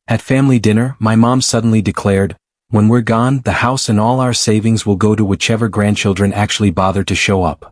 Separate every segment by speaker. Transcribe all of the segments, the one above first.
Speaker 1: At family dinner, my mom suddenly declared, "When we're gone, the house and all our savings will go to whichever grandchildren actually bother to show up.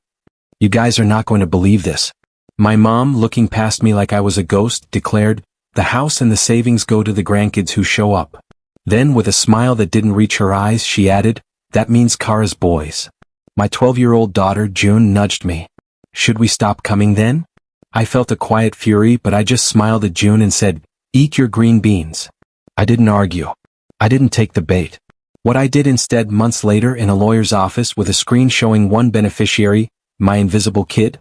Speaker 1: You guys are not going to believe this." My mom, looking past me like I was a ghost, declared, "The house and the savings go to the grandkids who show up." Then, with a smile that didn't reach her eyes, she added, "That means Kara's boys." My 12-year-old daughter, June, nudged me. "Should we stop coming then?" I felt a quiet fury, but I just smiled at June and said, "Eat your green beans." I didn't argue. I didn't take the bait. What I did instead, months later in a lawyer's office with a screen showing one beneficiary, my invisible kid,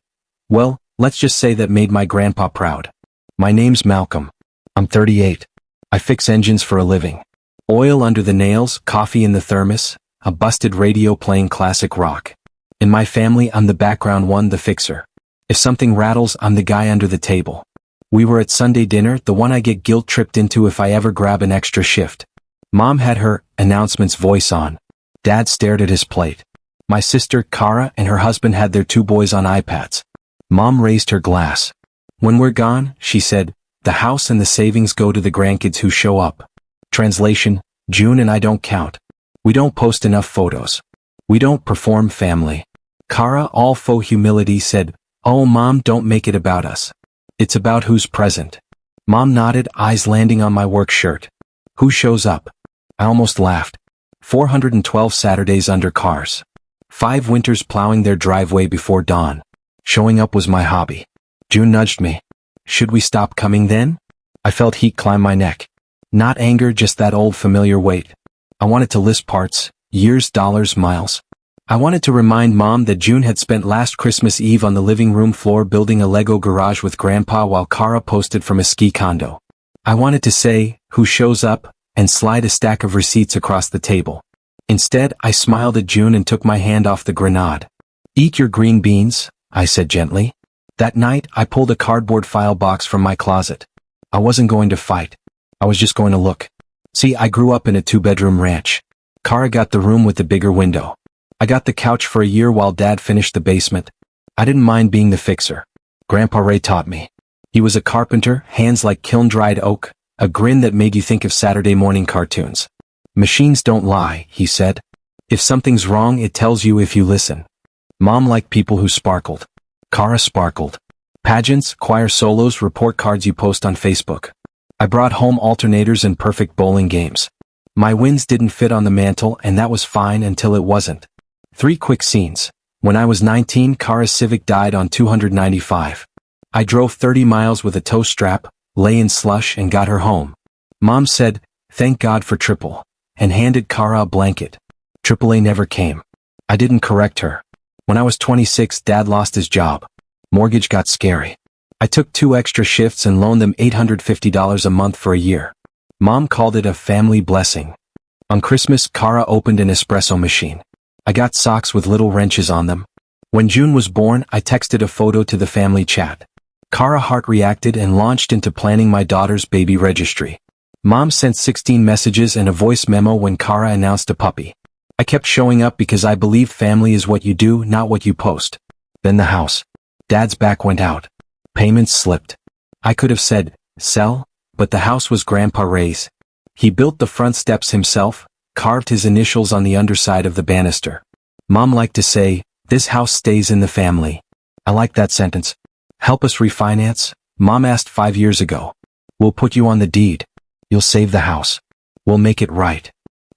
Speaker 1: well, let's just say that made my grandpa proud. My name's Malcolm. I'm 38. I fix engines for a living. Oil under the nails, coffee in the thermos, a busted radio playing classic rock. In my family, I'm the background one, the fixer. If something rattles, I'm the guy under the table. We were at Sunday dinner, the one I get guilt-tripped into if I ever grab an extra shift. Mom had her announcements voice on. Dad stared at his plate. My sister, Kara, and her husband had their two boys on iPads. Mom raised her glass. "When we're gone," she said, "the house and the savings go to the grandkids who show up." Translation, June and I don't count. We don't post enough photos. We don't perform family. Kara, all faux humility, said, "Oh Mom, don't make it about us. It's about who's present." Mom nodded, eyes landing on my work shirt. "Who shows up?" I almost laughed. 412 Saturdays under cars. 5 winters plowing their driveway before dawn. Showing up was my hobby. June nudged me. "Should we stop coming then?" I felt heat climb my neck. Not anger, just that old familiar weight. I wanted to list parts, years, dollars, miles. I wanted to remind Mom that June had spent last Christmas Eve on the living room floor building a Lego garage with Grandpa while Kara posted from a ski condo. I wanted to say, "Who shows up?" and slide a stack of receipts across the table. Instead, I smiled at June and took my hand off the grenade. "Eat your green beans," I said gently. That night, I pulled a cardboard file box from my closet. I wasn't going to fight. I was just going to look. See, I grew up in a 2-bedroom ranch. Kara got the room with the bigger window. I got the couch for a year while Dad finished the basement. I didn't mind being the fixer. Grandpa Ray taught me. He was a carpenter, hands like kiln-dried oak, a grin that made you think of Saturday morning cartoons. "Machines don't lie," he said. "If something's wrong, it tells you if you listen." Mom liked people who sparkled. Kara sparkled. Pageants, choir solos, report cards you post on Facebook. I brought home alternators and perfect bowling games. My wins didn't fit on the mantle, and that was fine until it wasn't. 3 quick scenes. When I was 19, Kara's Civic died on 295. I drove 30 miles with a tow strap, lay in slush, and got her home. Mom said, "Thank God for Triple," and handed Kara a blanket. AAA never came. I didn't correct her. When I was 26, Dad lost his job. Mortgage got scary. I took 2 extra shifts and loaned them $850 a month for a year. Mom called it a family blessing. On Christmas, Kara opened an espresso machine. I got socks with little wrenches on them. When June was born, I texted a photo to the family chat. Kara heart reacted and launched into planning my daughter's baby registry. Mom sent 16 messages and a voice memo when Kara announced a puppy. I kept showing up because I believe family is what you do, not what you post. Then the house. Dad's back went out. Payments slipped. I could have said, "Sell," but the house was Grandpa Ray's. He built the front steps himself, carved his initials on the underside of the banister. Mom liked to say, "This house stays in the family." I liked that sentence. "Help us refinance?" Mom asked 5 years ago. "We'll put you on the deed. You'll save the house. We'll make it right."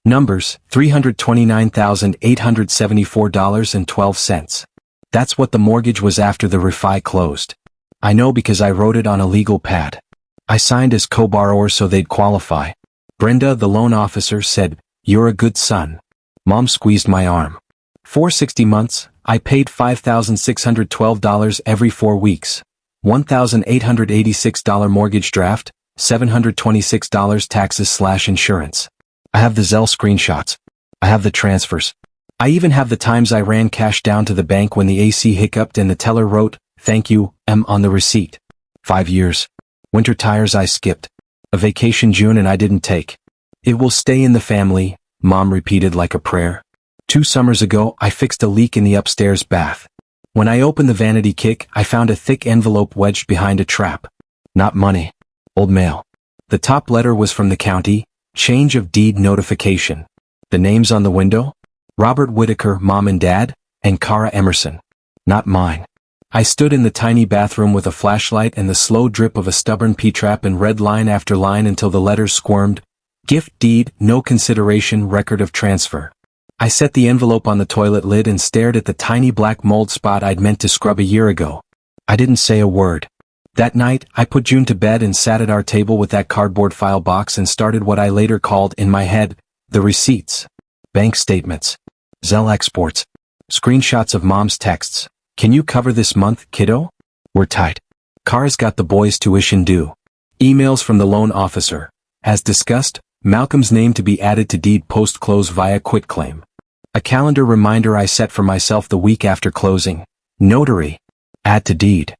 Speaker 1: Numbers, $329,874.12. That's what the mortgage was after the refi closed. I know because I wrote it on a legal pad. I signed as co-borrower so they'd qualify. Brenda, the loan officer, said, "You're a good son." Mom squeezed my arm. 460 months, I paid $5,612 every 4 weeks. $1,886 mortgage draft, $726 taxes/insurance. I have the Zelle screenshots. I have the transfers. I even have the times I ran cash down to the bank when the AC hiccuped and the teller wrote, "Thank you, M," on the receipt. 5 years. Winter tires I skipped. A vacation June and I didn't take. "It will stay in the family," Mom repeated like a prayer. 2 summers ago, I fixed a leak in the upstairs bath. When I opened the vanity kick, I found a thick envelope wedged behind a trap. Not money. Old mail. The top letter was from the county, change of deed notification. The names on the window? Robert Whitaker, Mom and Dad, and Kara Emerson. Not mine. I stood in the tiny bathroom with a flashlight and the slow drip of a stubborn P-trap and read line after line until the letters squirmed. Gift deed, no consideration, record of transfer. I set the envelope on the toilet lid and stared at the tiny black mold spot I'd meant to scrub a year ago. I didn't say a word. That night, I put June to bed and sat at our table with that cardboard file box and started what I later called, in my head, the receipts. Bank statements. Zelle exports. Screenshots of Mom's texts. Can you cover this month, kiddo? We're tight. Kara's got the boys' tuition due. Emails from the loan officer. As discussed, Malcolm's name to be added to deed post-close via quitclaim. A calendar reminder I set for myself the week after closing. Notary. Add to deed.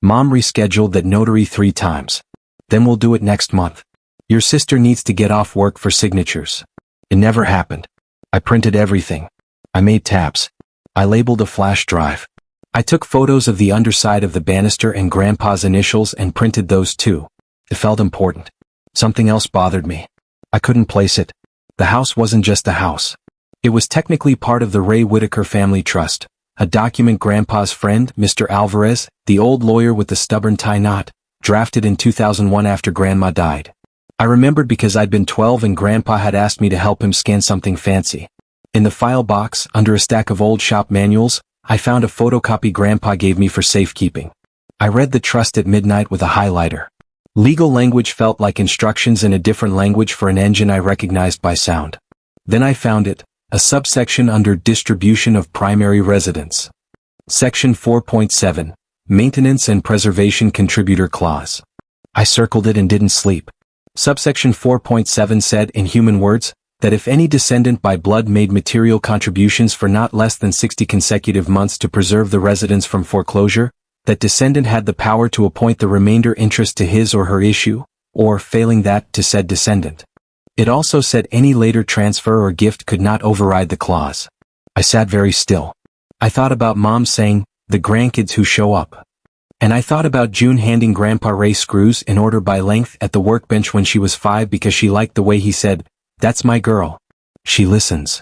Speaker 1: Mom rescheduled that notary 3 times. Then we'll do it next month. Your sister needs to get off work for signatures. It never happened. I printed everything. I made tabs. I labeled a flash drive. I took photos of the underside of the banister and Grandpa's initials and printed those too. It felt important. Something else bothered me. I couldn't place it. The house wasn't just a house. It was technically part of the Ray Whitaker Family Trust, a document Grandpa's friend, Mr. Alvarez, the old lawyer with the stubborn tie knot, drafted in 2001 after Grandma died. I remembered because I'd been 12 and Grandpa had asked me to help him scan something fancy. In the file box, under a stack of old shop manuals, I found a photocopy Grandpa gave me for safekeeping. I read the trust at midnight with a highlighter. Legal language felt like instructions in a different language for an engine I recognized by sound. Then I found it, a subsection under Distribution of Primary Residence. Section 4.7, Maintenance and Preservation Contributor Clause. I circled it and didn't sleep. Subsection 4.7 said, in human words, that if any descendant by blood made material contributions for not less than 60 consecutive months to preserve the residence from foreclosure, that descendant had the power to appoint the remainder interest to his or her issue, or, failing that, to said descendant. It also said any later transfer or gift could not override the clause. I sat very still. I thought about Mom saying, the grandkids who show up. And I thought about June handing Grandpa Ray screws in order by length at the workbench when she was 5 because she liked the way he said, "That's my girl. She listens."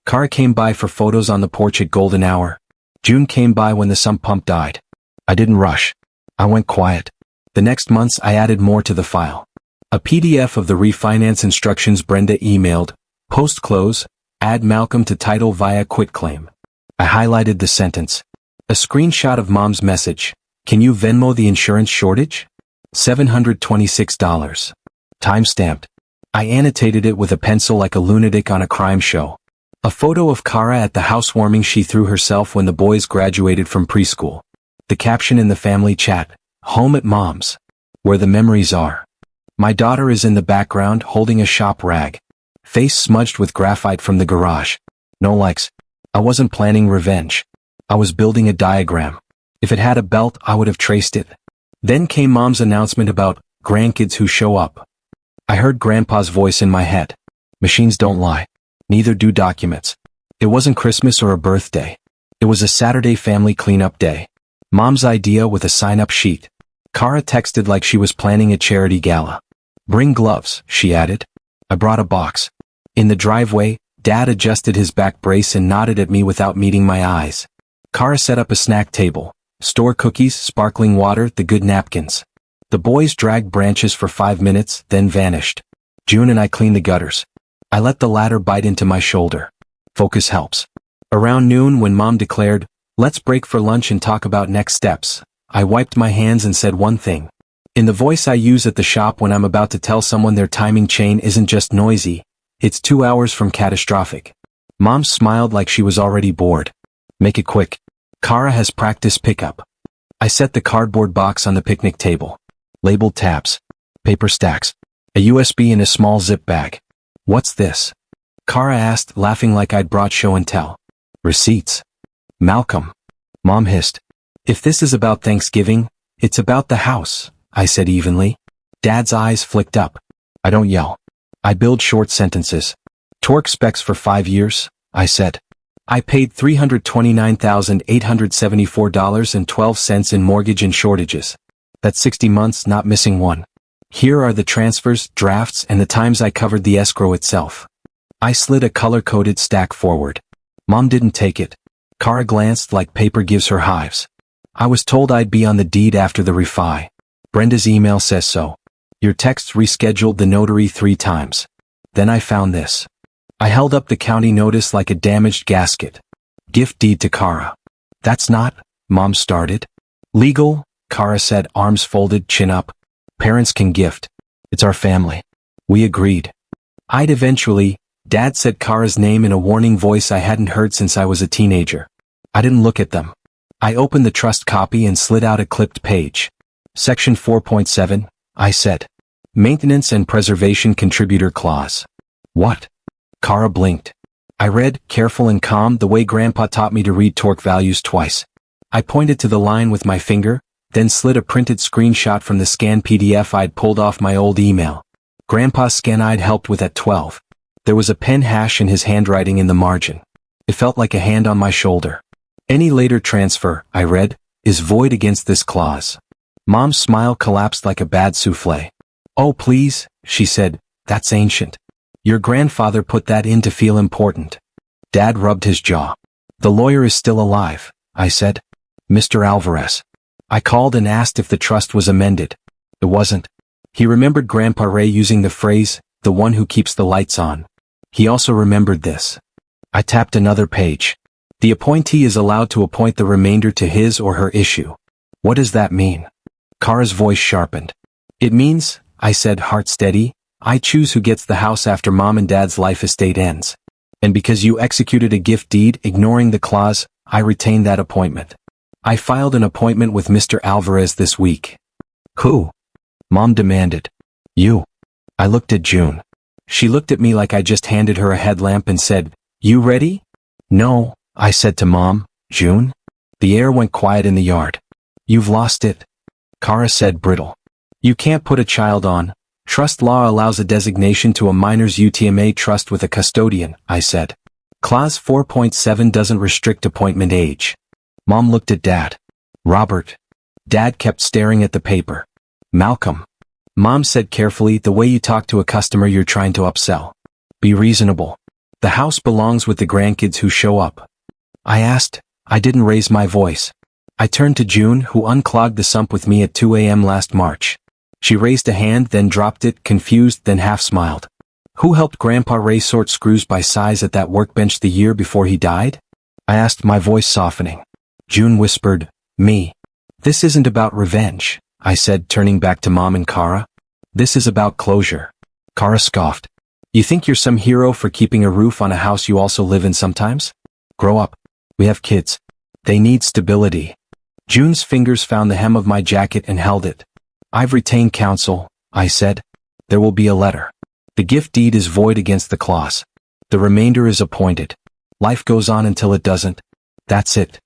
Speaker 1: Kara came by for photos on the porch at golden hour. June came by when the sump pump died. I didn't rush. I went quiet. The next months I added more to the file. A PDF of the refinance instructions Brenda emailed. Post-close, add Malcolm to title via quitclaim. I highlighted the sentence. A screenshot of Mom's message. Can you Venmo the insurance shortage? $726. Timestamped. I annotated it with a pencil like a lunatic on a crime show. A photo of Kara at the housewarming she threw herself when the boys graduated from preschool. The caption in the family chat, Home at Mom's. Where the memories are. My daughter is in the background holding a shop rag. Face smudged with graphite from the garage. No likes. I wasn't planning revenge. I was building a diagram. If it had a belt, I would have traced it. Then came Mom's announcement about grandkids who show up. I heard Grandpa's voice in my head. Machines don't lie. Neither do documents. It wasn't Christmas or a birthday. It was a Saturday family cleanup day. Mom's idea with a sign-up sheet. Kara texted like she was planning a charity gala. Bring gloves, she added. I brought a box. In the driveway, Dad adjusted his back brace and nodded at me without meeting my eyes. Kara set up a snack table. Store cookies, sparkling water, the good napkins. The boys dragged branches for 5 minutes, then vanished. June and I cleaned the gutters. I let the ladder bite into my shoulder. Focus helps. Around noon when Mom declared, let's break for lunch and talk about next steps, I wiped my hands and said one thing. In the voice I use at the shop when I'm about to tell someone their timing chain isn't just noisy, it's 2 hours from catastrophic. Mom smiled like she was already bored. Make it quick. Kara has practice pickup. I set the cardboard box on the picnic table. Labeled tabs. Paper stacks. A USB in a small zip bag. What's this? Kara asked, laughing like I'd brought show and tell. Receipts. Malcolm. Mom hissed. If this is about Thanksgiving, it's about the house, I said evenly. Dad's eyes flicked up. I don't yell. I build short sentences. Torque specs for 5 years, I said. I paid $329,874.12 in mortgage and shortages. That's 60 months, not missing one. Here are the transfers, drafts, and the times I covered the escrow itself. I slid a color-coded stack forward. Mom didn't take it. Kara glanced like paper gives her hives. I was told I'd be on the deed after the refi. Brenda's email says so. Your texts rescheduled the notary 3 times. Then I found this. I held up the county notice like a damaged gasket. Gift deed to Kara. That's not, Mom started. Legal, Kara said, arms folded, chin up. Parents can gift. It's our family. We agreed. I'd eventually, Dad said Kara's name in a warning voice I hadn't heard since I was a teenager. I didn't look at them. I opened the trust copy and slid out a clipped page. Section 4.7, I said. Maintenance and Preservation Contributor Clause. What? Kara blinked. I read, careful and calm, the way Grandpa taught me to read torque values twice. I pointed to the line with my finger, then slid a printed screenshot from the scanned PDF I'd pulled off my old email. Grandpa's scan I'd helped with at 12. There was a pen hash in his handwriting in the margin. It felt like a hand on my shoulder. Any later transfer, I read, is void against this clause. Mom's smile collapsed like a bad souffle. Oh please, she said, that's ancient. Your grandfather put that in to feel important. Dad rubbed his jaw. The lawyer is still alive, I said. Mr. Alvarez. I called and asked if the trust was amended. It wasn't. He remembered Grandpa Ray using the phrase, the one who keeps the lights on. He also remembered this. I tapped another page. The appointee is allowed to appoint the remainder to his or her issue. What does that mean? Kara's voice sharpened. It means, I said, heart steady, I choose who gets the house after Mom and Dad's life estate ends. And because you executed a gift deed ignoring the clause, I retain that appointment. I filed an appointment with Mr. Alvarez this week. Who? Mom demanded. You. I looked at June. She looked at me like I just handed her a headlamp and said, You ready? No, I said to Mom. June? The air went quiet in the yard. You've lost it. Kara said brittle. You can't put a child on. Trust law allows a designation to a minor's UTMA trust with a custodian, I said. Clause 4.7 doesn't restrict appointment age. Mom looked at Dad. Robert. Dad kept staring at the paper. Malcolm. Mom said carefully, the way you talk to a customer you're trying to upsell. Be reasonable. The house belongs with the grandkids who show up. I asked. I didn't raise my voice. I turned to June, who unclogged the sump with me at 2 a.m. last March. She raised a hand, then dropped it, confused, then half smiled. Who helped Grandpa Ray sort screws by size at that workbench the year before he died? I asked, my voice softening. June whispered, me. This isn't about revenge, I said, turning back to Mom and Kara. This is about closure. Kara scoffed. You think you're some hero for keeping a roof on a house you also live in sometimes? Grow up. We have kids. They need stability. June's fingers found the hem of my jacket and held it. I've retained counsel, I said. There will be a letter. The gift deed is void against the clause. The remainder is appointed. Life goes on until it doesn't. That's it.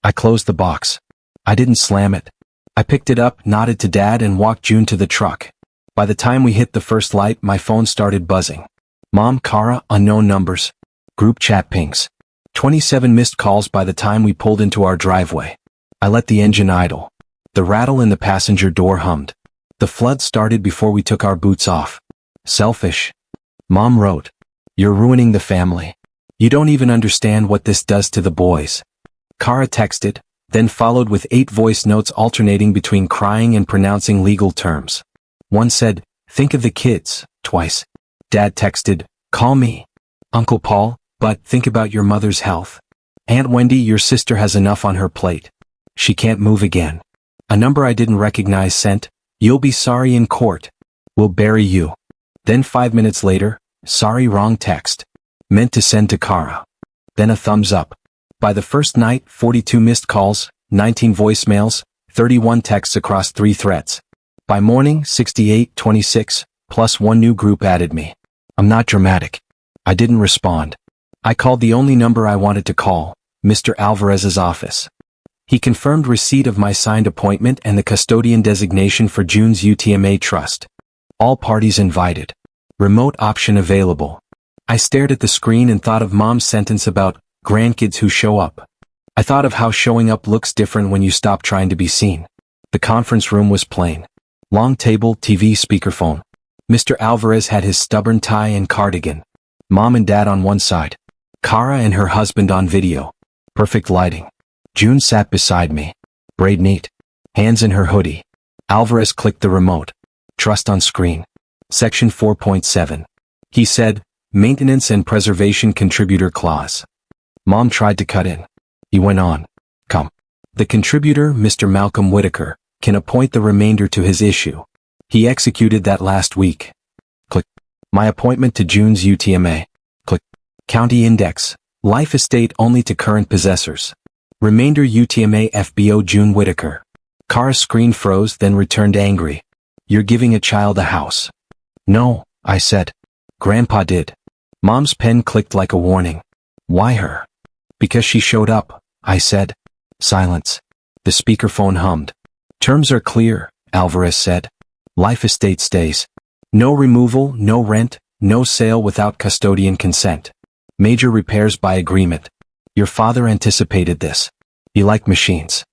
Speaker 1: I closed the box. I didn't slam it. I picked it up, nodded to Dad, and walked June to the truck. By the time we hit the first light, my phone started buzzing. Mom, Kara, unknown numbers. Group chat pings. 27 missed calls by the time we pulled into our driveway. I let the engine idle. The rattle in the passenger door hummed. The flood started before we took our boots off. Selfish. Mom wrote. You're ruining the family. You don't even understand what this does to the boys. Kara texted, then followed with 8 voice notes alternating between crying and pronouncing legal terms. One said, think of the kids, twice. Dad texted, call me. Uncle Paul, but think about your mother's health. Aunt Wendy, your sister has enough on her plate. She can't move again. A number I didn't recognize sent, you'll be sorry in court. We'll bury you. Then 5 minutes later, sorry, wrong text. Meant to send to Kara. Then a thumbs up. By the first night, 42 missed calls, 19 voicemails, 31 texts across 3 threads. By morning, 68, 26, plus 1 new group added me. I'm not dramatic. I didn't respond. I called the only number I wanted to call, Mr. Alvarez's office. He confirmed receipt of my signed appointment and the custodian designation for June's UTMA trust. All parties invited. Remote option available. I stared at the screen and thought of Mom's sentence about grandkids who show up. I thought of how showing up looks different when you stop trying to be seen. The conference room was plain. Long table, TV, speakerphone. Mr. Alvarez had his stubborn tie and cardigan. Mom and Dad on one side. Kara and her husband on video. Perfect lighting. June sat beside me. Braid neat. Hands in her hoodie. Alvarez clicked the remote. Trust on screen. Section 4.7. He said, Maintenance and Preservation Contributor Clause. Mom tried to cut in. He went on. Come. The contributor, Mr. Malcolm Whitaker, can appoint the remainder to his issue. He executed that last week. Click. My appointment to June's UTMA. Click. County Index. Life estate only to current possessors. Remainder UTMA FBO June Whitaker. Kara's screen froze, then returned angry. You're giving a child a house. No, I said. Grandpa did. Mom's pen clicked like a warning. Why her? Because she showed up, I said. Silence. The speakerphone hummed. Terms are clear, Alvarez said. Life estate stays. No removal, no rent, no sale without custodian consent. Major repairs by agreement. Your father anticipated this. He liked machines.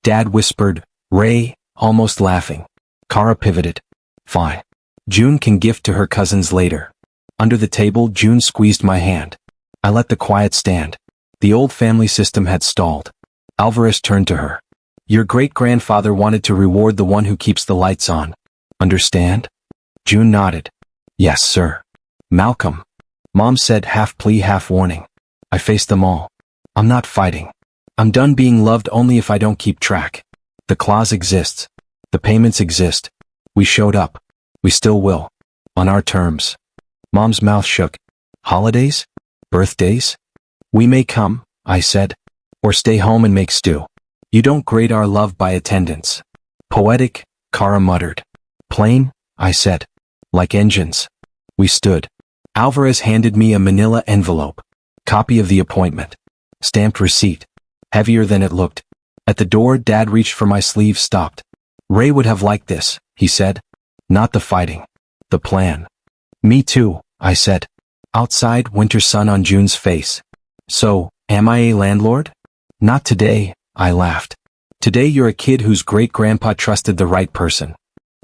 Speaker 1: Dad whispered, Ray, almost laughing. Kara pivoted. Fine. June can gift to her cousins later. Under the table, June squeezed my hand. I let the quiet stand. The old family system had stalled. Alvarez turned to her. Your great-grandfather wanted to reward the one who keeps the lights on. Understand? June nodded. Yes, sir. Malcolm. Mom said, half plea, half warning. I faced them all. I'm not fighting. I'm done being loved only if I don't keep track. The clause exists. The payments exist. We showed up. We still will. On our terms. Mom's mouth shook. Holidays? Birthdays? We may come, I said. Or stay home and make stew. You don't grade our love by attendance. Poetic, Kara muttered. Plain, I said. Like engines. We stood. Alvarez handed me a manila envelope. Copy of the appointment. Stamped receipt. Heavier than it looked. At the door, Dad reached for my sleeve, stopped. Ray would have liked this, he said. Not the fighting. The plan. Me too, I said. Outside, winter sun on June's face. So, am I a landlord? Not today, I laughed. Today you're a kid whose great-grandpa trusted the right person.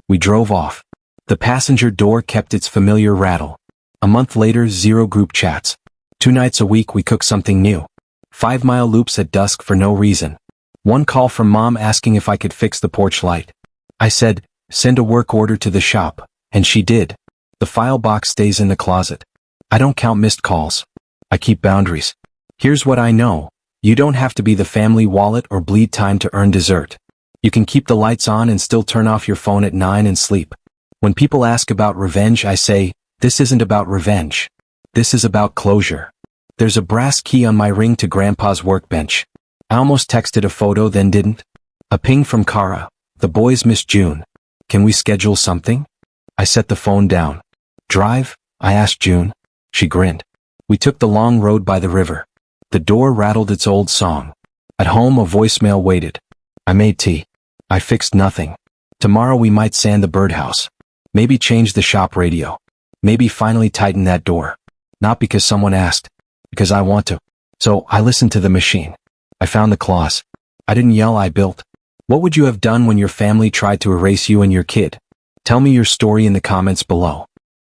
Speaker 1: We drove off. The passenger door kept its familiar rattle. A month later, 0 group chats. 2 nights a week we cook something new. 5-mile loops at dusk for no reason. 1 call from Mom asking if I could fix the porch light. I said, send a work order to the shop, and she did. The file box stays in the closet. I don't count missed calls. I keep boundaries. Here's what I know. You don't have to be the family wallet or bleed time to earn dessert. You can keep the lights on and still turn off your phone at 9 and sleep. When people ask about revenge, I say, this isn't about revenge. This is about closure. There's a brass key on my ring to Grandpa's workbench. I almost texted a photo, then didn't. A ping from Kara. The boys miss June. Can we schedule something? I set the phone down. Drive? I asked June. She grinned. We took the long road by the river. The door rattled its old song. At home, a voicemail waited. I made tea. I fixed nothing. Tomorrow we might sand the birdhouse. Maybe change the shop radio. Maybe finally tighten that door. Not because someone asked. Because I want to. So I listened to the machine. I found the clause. I didn't yell, I built. What would you have done when your family tried to erase you and your kid? Tell me your story in the comments below.